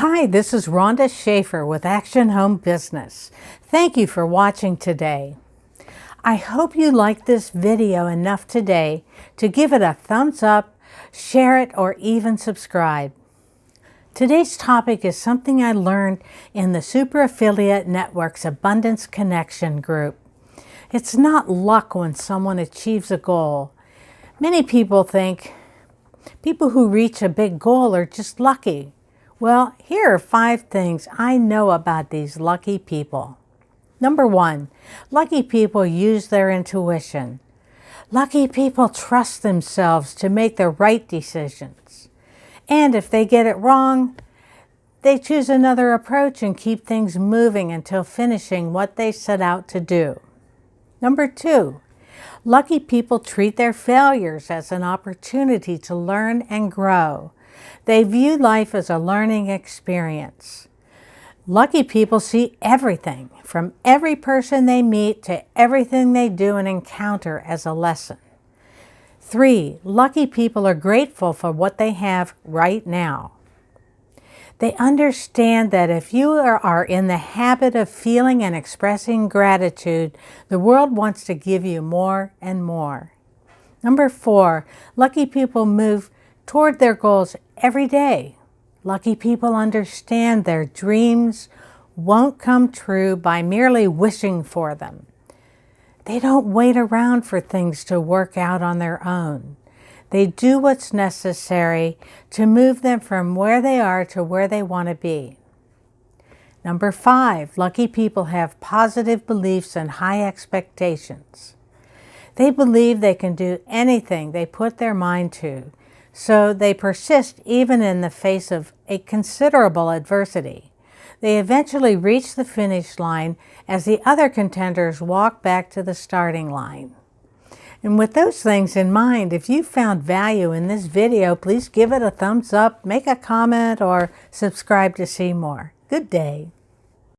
Hi, this is Rhonda Schaefer with Action Home Business. Thank you for watching today. I hope you liked this video enough today to give it a thumbs up, share it, or even subscribe. Today's topic is something I learned in the Super Affiliate Network's Abundance Connection group. It's not luck when someone achieves a goal. Many people think people who reach a big goal are just lucky. Well, here are 5 things I know about these lucky people. Number 1, lucky people use their intuition. Lucky people trust themselves to make the right decisions. And if they get it wrong, they choose another approach and keep things moving until finishing what they set out to do. Number 2, lucky people treat their failures as an opportunity to learn and grow. They view life as a learning experience. Lucky people see everything, from every person they meet to everything they do and encounter, as a lesson. 3, lucky people are grateful for what they have right now. They understand that if you are in the habit of feeling and expressing gratitude, the world wants to give you more and more. Number 4, lucky people move toward their goals every day. Lucky people understand their dreams won't come true by merely wishing for them. They don't wait around for things to work out on their own. They do what's necessary to move them from where they are to where they want to be. Number 5, lucky people have positive beliefs and high expectations. They believe they can do anything they put their mind to, so they persist even in the face of a considerable adversity. They eventually reach the finish line as the other contenders walk back to the starting line. And with those things in mind, if you found value in this video, please give it a thumbs up, make a comment, or subscribe to see more. Good day.